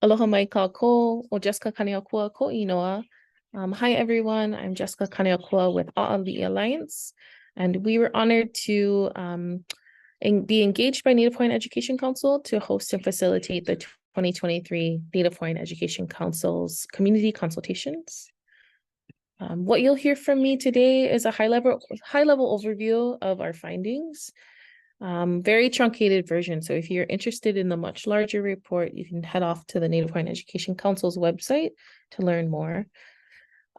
Aloha mai kako o Jessica Kaneakua ko inoa. Hi everyone, I'm Jessica Kaneakua with A'ali'i Alliance, and we were honored to be engaged by Native Hawaiian Education Council to host and facilitate the 2023 Native Hawaiian Education Council's community consultations. What you'll hear from me today is a high-level overview of our findings. Very truncated version. So if you're interested in the much larger report, you can head off to the Native Hawaiian Education Council's website to learn more.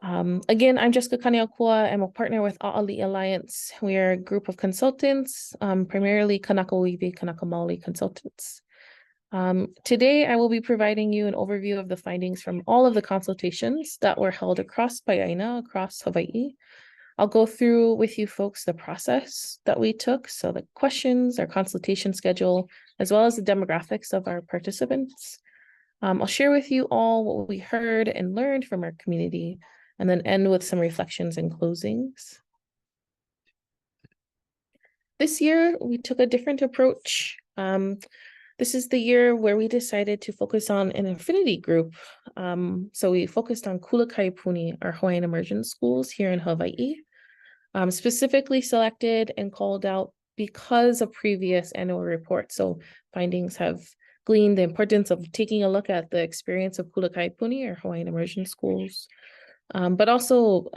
Again, I'm Jessica Kaneakua. I'm a partner with A'ali'i Alliance. We are a group of consultants, primarily Kanaka Wiwi, Kanaka Maoli consultants. Today, I will be providing you an overview of the findings from all of the consultations that were held across pae'aina, across Hawaii. I'll go through with you folks the process that we took, so the questions, our consultation schedule, as well as the demographics of our participants. I'll share with you all what we heard and learned from our community, and then end with some reflections and closings. This year, we took a different approach. This is the year where we decided to focus on an affinity group. So we focused on Kula Kaipuni, our Hawaiian immersion schools here in Hawaii, specifically selected and called out because of previous annual reports. So findings have gleaned the importance of taking a look at the experience of Kula Kaipuni, or Hawaiian immersion schools. But also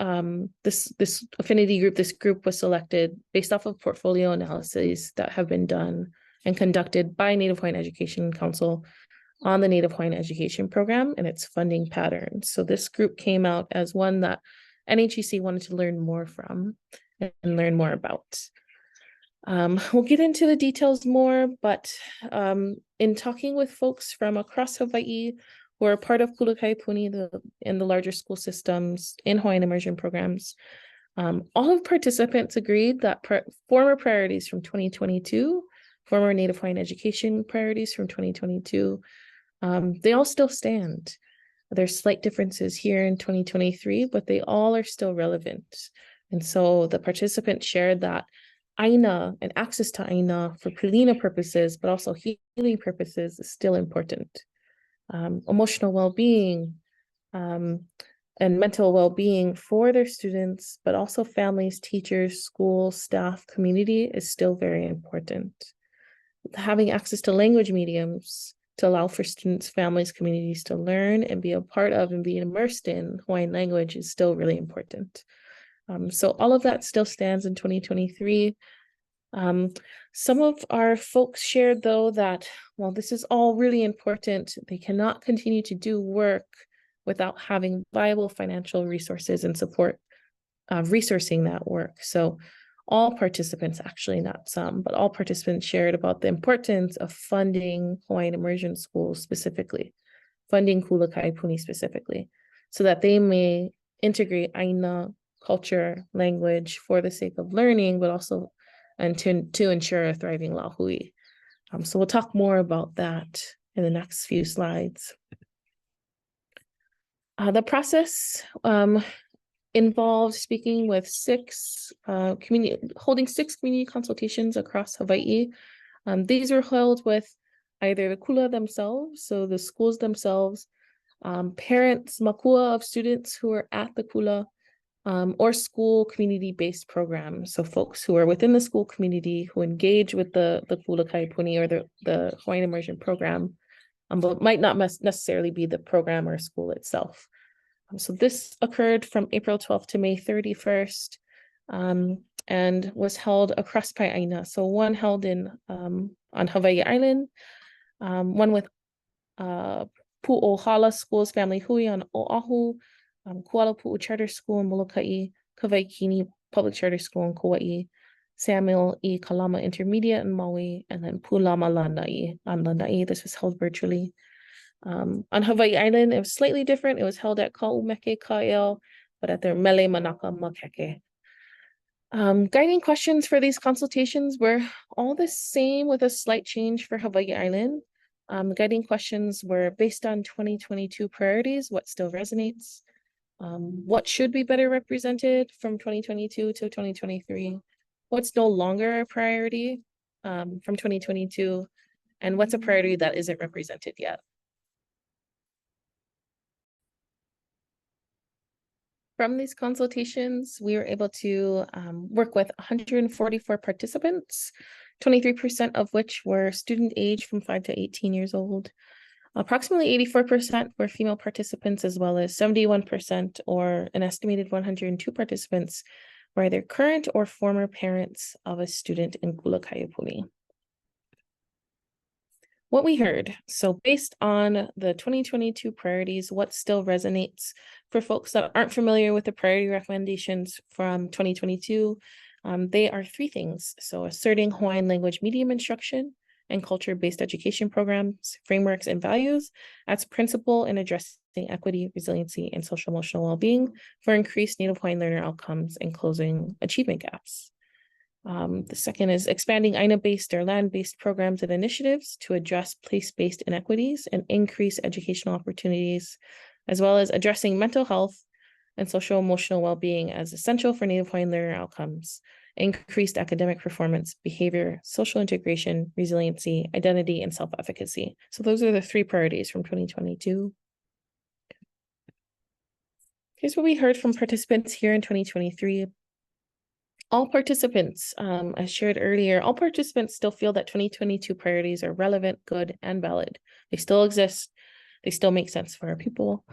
this affinity group, this group was selected based off of portfolio analyses that have been done and conducted by Native Hawaiian Education Council on the Native Hawaiian Education Program and its funding patterns. So this group came out as one that NHEC wanted to learn more from and learn more about. We'll get into the details more, but in talking with folks from across Hawaii who are part of Kula Kaipuni in the larger school systems in Hawaiian immersion programs, all of participants agreed that former priorities from 2022, former Native Hawaiian education priorities from 2022, they all still stand. There's slight differences here in 2023, but they all are still relevant. And so the participants shared that aina and access to aina for pae'aina purposes, but also healing purposes, is still important. Emotional well-being and mental well-being for their students, but also families, teachers, schools, staff, community is still very important. Having access to language mediums to allow for students, families, communities to learn and be a part of and be immersed in Hawaiian language is still really important. So all of that still stands in 2023. Some of our folks shared, though, that while this is all really important, they cannot continue to do work without having viable financial resources and support resourcing that work. So all participants, actually not some, but all participants shared about the importance of funding Hawaiian immersion schools specifically, funding Kula Kaipuni specifically, so that they may integrate aina, culture, language for the sake of learning, but also and to ensure a thriving lahui. So we'll talk more about that in the next few slides. The process involved speaking with holding six community consultations across Hawaii. These were held with either the kula themselves, so the schools themselves, parents, makua of students who are at the kula, or school community-based programs. So folks who are within the school community who engage with the Kula Kaipuni or the Hawaiian immersion program, but might not necessarily be the program or school itself. So this occurred from April 12th to May 31st, and was held across pae'aina. So one held on Hawaii Island, one with Pu'ohala Schools Family Hui on Oahu, Kuala Pu'u Charter School in Molokai, Kawaikini Public Charter School in Kauai, Samuel E. Kalama Intermediate in Maui, and then Pulama Lanai on Lanai. This was held virtually. On Hawaii Island, it was slightly different. It was held at Ka'umeke Ka'el, but at their Mele Manaka Makeke. Guiding questions for these consultations were all the same with a slight change for Hawaii Island. Guiding questions were based on 2022 priorities, what still resonates, what should be better represented from 2022 to 2023, what's no longer a priority from 2022, and what's a priority that isn't represented yet. From these consultations, we were able to work with 144 participants, 23% of which were student age from 5 to 18 years old. Approximately 84% were female participants, as well as 71%, or an estimated 102 participants, were either current or former parents of a student in Kula Kaipuni. What we heard. So based on the 2022 priorities, what still resonates for folks that aren't familiar with the priority recommendations from 2022, they are three things. So asserting Hawaiian language medium instruction and culture-based education programs, frameworks, and values as principal in addressing equity, resiliency, and social emotional well-being for increased Native Hawaiian learner outcomes and closing achievement gaps. The second is expanding aina-based or land-based programs and initiatives to address place-based inequities and increase educational opportunities, as well as addressing mental health and social emotional well-being as essential for Native Hawaiian learner outcomes, increased academic performance, behavior, social integration, resiliency, identity, and self-efficacy. So those are the three priorities from 2022. Here's what we heard from participants here in 2023. All participants, as shared earlier, all participants still feel that 2022 priorities are relevant, good, and valid. They still exist. They still make sense for our people.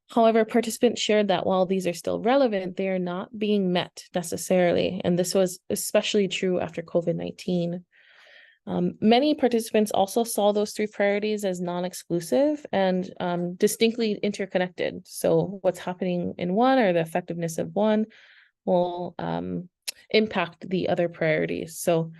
However, participants shared that while these are still relevant, they are not being met necessarily. And this was especially true after COVID-19. Many participants also saw those three priorities as non-exclusive and distinctly interconnected. So what's happening in one, or the effectiveness of one, will impact the other priorities. So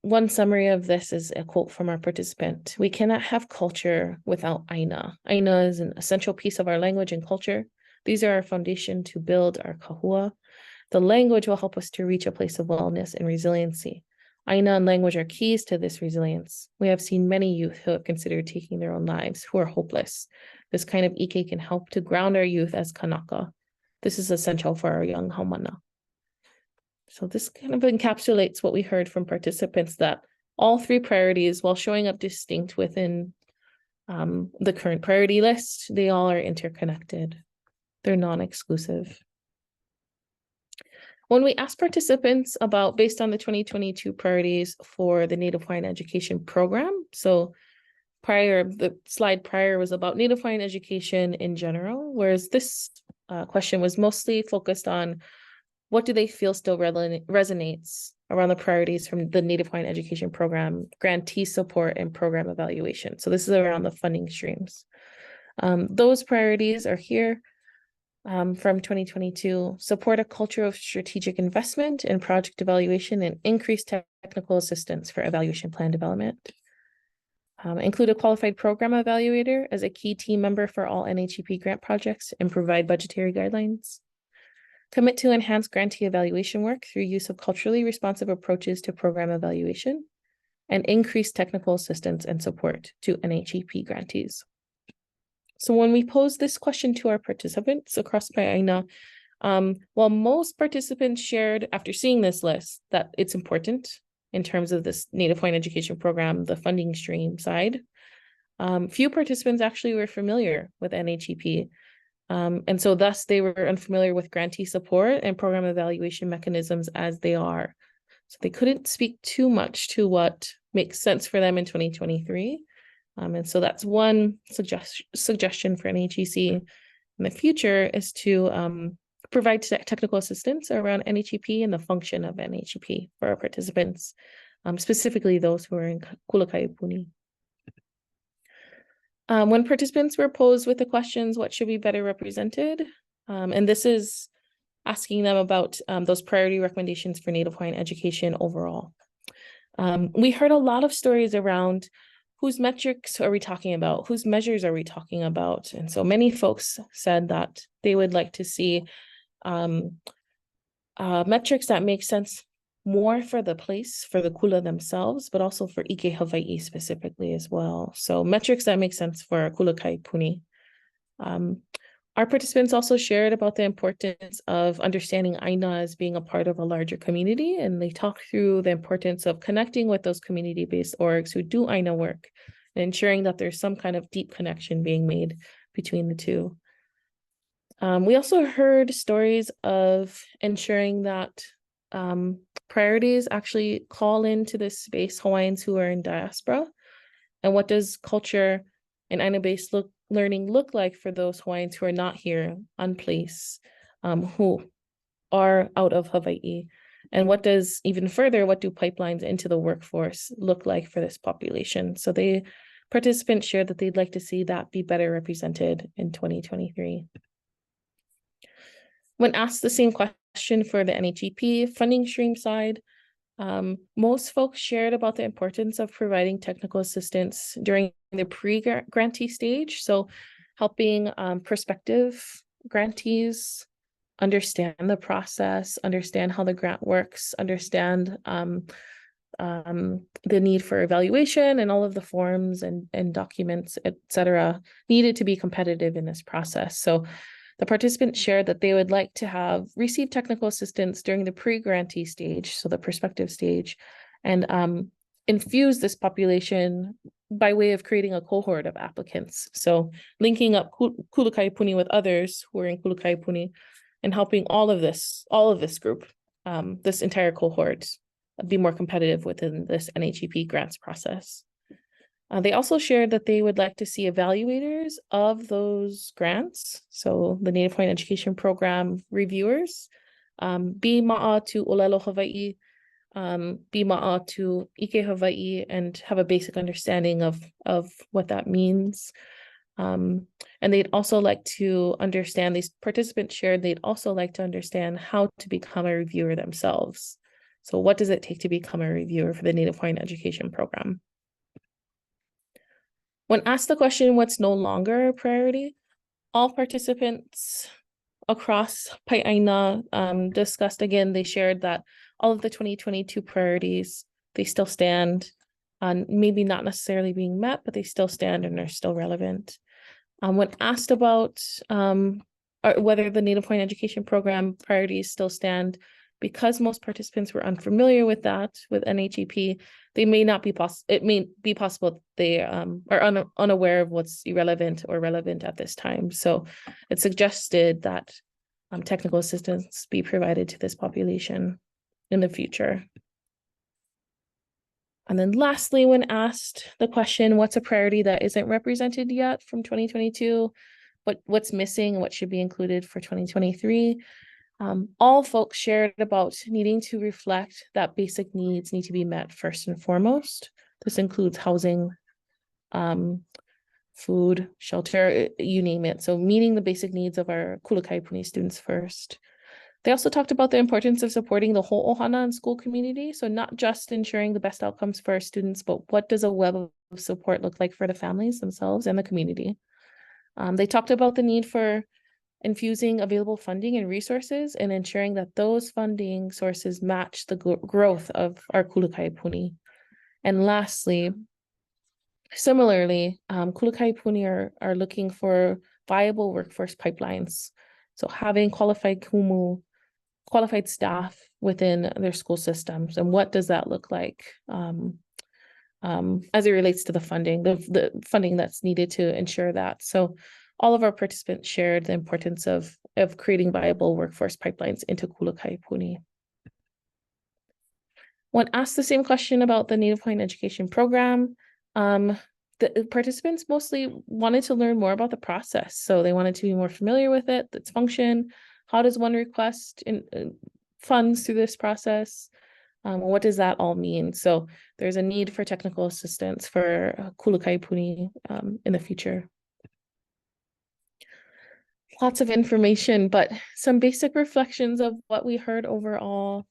one summary of this is a quote from our participant. "We cannot have culture without aina. Aina is an essential piece of our language and culture. These are our foundation to build our kahua. The language will help us to reach a place of wellness and resiliency. Aina and language are keys to this resilience. We have seen many youth who have considered taking their own lives, who are hopeless. This kind of ike can help to ground our youth as kanaka. This is essential for our young haumana." So this kind of encapsulates what we heard from participants, that all three priorities, while showing up distinct within the current priority list, they all are interconnected. They're non-exclusive. When we asked participants about, based on the 2022 priorities for the Native Hawaiian education program, so the slide prior was about Native Hawaiian education in general, whereas this question was mostly focused on what do they feel still resonates around the priorities from the Native Hawaiian education program, grantee support, and program evaluation. So this is around the funding streams. Those priorities are here from 2022. Support a culture of strategic investment and project evaluation, and increase technical assistance for evaluation plan development. Include a qualified program evaluator as a key team member for all NHEP grant projects and provide budgetary guidelines. Commit to enhance grantee evaluation work through use of culturally responsive approaches to program evaluation, and increase technical assistance and support to NHEP grantees. So when we pose this question to our participants across pae'aina, while most participants shared after seeing this list that it's important in terms of this Native Hawaiian education program, the funding stream side, few participants actually were familiar with NHEP. And so thus they were unfamiliar with grantee support and program evaluation mechanisms as they are. So they couldn't speak too much to what makes sense for them in 2023. And so that's one suggestion for NHEC in the future, is to provide technical assistance around NHEP and the function of NHEP for our participants, specifically those who are in Kula Kaipuni. When participants were posed with the questions, what should be better represented? And this is asking them about those priority recommendations for Native Hawaiian education overall. We heard a lot of stories around whose metrics are we talking about? Whose measures are we talking about? And so many folks said that they would like to see metrics that make sense more for the place, for the kula themselves, but also for Ike Hawaii specifically as well. So metrics that make sense for Kula Kaipuni. Our participants also shared about the importance of understanding aina as being a part of a larger community, and they talked through the importance of connecting with those community-based orgs who do aina work and ensuring that there's some kind of deep connection being made between the two. We also heard stories of ensuring that priorities actually call into this space Hawaiians who are in diaspora, and what does culture and Aina-based learning look like for those Hawaiians who are not here on place, who are out of Hawaii? And what does, even further, what do pipelines into the workforce look like for this population? So participants shared that they'd like to see that be better represented in 2023. When asked the same question for the NHEP funding stream side, most folks shared about the importance of providing technical assistance during the pre-grantee stage. So helping prospective grantees understand the process, understand how the grant works, understand the need for evaluation and all of the forms and documents, et cetera, needed to be competitive in this process. So the participants shared that they would like to have received technical assistance during the pre-grantee stage, so the prospective stage, and infuse this population by way of creating a cohort of applicants. So linking up Kulukaipuni with others who are in Kulukaipuni and helping all of this group, this entire cohort, be more competitive within this NHEP grants process. They also shared that they would like to see evaluators of those grants, so the Native Hawaiian Education Program reviewers, be ma'a to Olelo Hawaii, be ma'a to Ike Hawaii, and have a basic understanding of what that means. And they'd also like to understand, these participants shared, they'd also like to understand how to become a reviewer themselves. So what does it take to become a reviewer for the Native Hawaiian Education Program? When asked the question, what's no longer a priority, all participants across pae'aina discussed again, they shared that all of the 2022 priorities, they still stand, maybe not necessarily being met, but they still stand and are still relevant. When asked about whether the Native Hawaiian Education Program priorities still stand, because most participants were unfamiliar with that, with NHEP, they may not be possible. It may be possible they are unaware of what's irrelevant or relevant at this time. So it suggested that technical assistance be provided to this population in the future. And then lastly, when asked the question, what's a priority that isn't represented yet from 2022? What's missing and what should be included for 2023? All folks shared about needing to reflect that basic needs need to be met first and foremost. This includes housing, food, shelter, you name it. So meeting the basic needs of our Kulukaipuni students first. They also talked about the importance of supporting the whole ohana and school community. So not just ensuring the best outcomes for our students, but what does a web of support look like for the families themselves and the community? They talked about the need for infusing available funding and resources and ensuring that those funding sources match the growth of our Kulukaipuni. And lastly, similarly, Kulukaipuni are looking for viable workforce pipelines. So having qualified kumu, qualified staff within their school systems, and what does that look like as it relates to the funding that's needed to ensure that. So all of our participants shared the importance of creating viable workforce pipelines into Kulukaipuni. When asked the same question about the Native Hawaiian Education Program, the participants mostly wanted to learn more about the process. So they wanted to be more familiar with it, its function. How does one request funds through this process? What does that all mean? So there's a need for technical assistance for Kulukaipuni in the future. Lots of information, but some basic reflections of what we heard overall.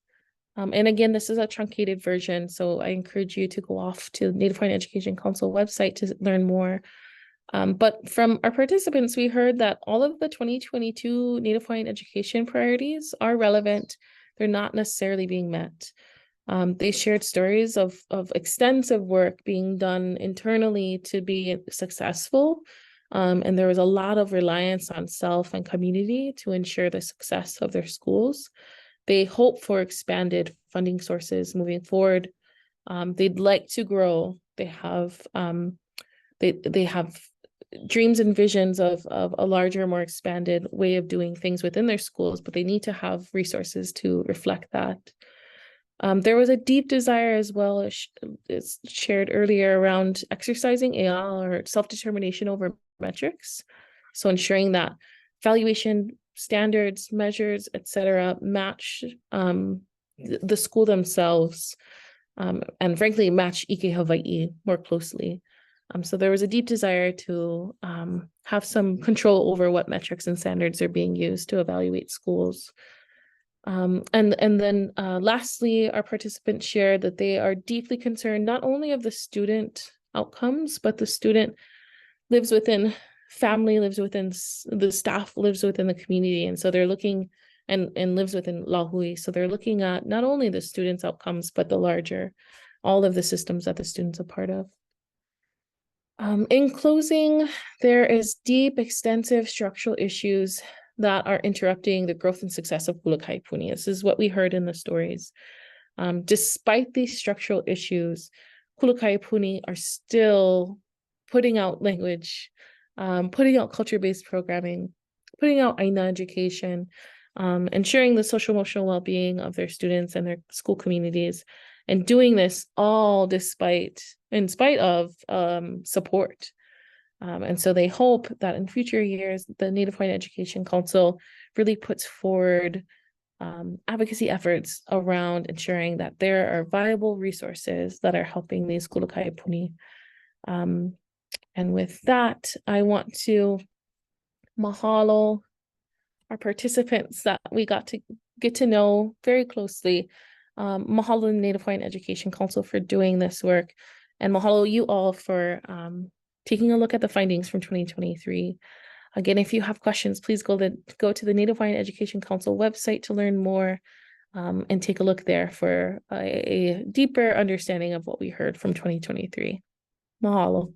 And again, this is a truncated version, so I encourage you to go off to the Native Hawaiian Education Council website to learn more. But from our participants, we heard that all of the 2022 Native Hawaiian education priorities are relevant. They're not necessarily being met. They shared stories of extensive work being done internally to be successful. And there was a lot of reliance on self and community to ensure the success of their schools. They hope for expanded funding sources moving forward. They'd like to grow. They have dreams and visions of a larger, more expanded way of doing things within their schools, but they need to have resources to reflect that. There was a deep desire as well, as shared earlier, around exercising AL, or self-determination over metrics. So ensuring that valuation standards, measures, etc., match the school themselves, and frankly, match Ike Hawaii more closely. So there was a deep desire to have some control over what metrics and standards are being used to evaluate schools. And then lastly, our participants shared that they are deeply concerned not only of the student outcomes, but the student lives within family, lives within the staff, lives within the community. And so they're looking and lives within Lahui. So they're looking at not only the students' outcomes, but the larger, all of the systems that the students are part of. In closing, there is deep, extensive structural issues that are interrupting the growth and success of Kula Kaipuni. This is what we heard in the stories. Despite these structural issues, Kula Kaipuni are still putting out language, putting out culture-based programming, putting out aina education, ensuring the social emotional well-being of their students and their school communities, and doing this all in spite of support. And so they hope that in future years, the Native Hawaiian Education Council really puts forward advocacy efforts around ensuring that there are viable resources that are helping these Kula Kaipuni. And with that, I want to mahalo our participants that we got to get to know very closely. Mahalo the Native Hawaiian Education Council for doing this work, and mahalo you all for taking a look at the findings from 2023. Again, if you have questions, please go to the Native Hawaiian Education Council website to learn more, and take a look there for a deeper understanding of what we heard from 2023. Mahalo.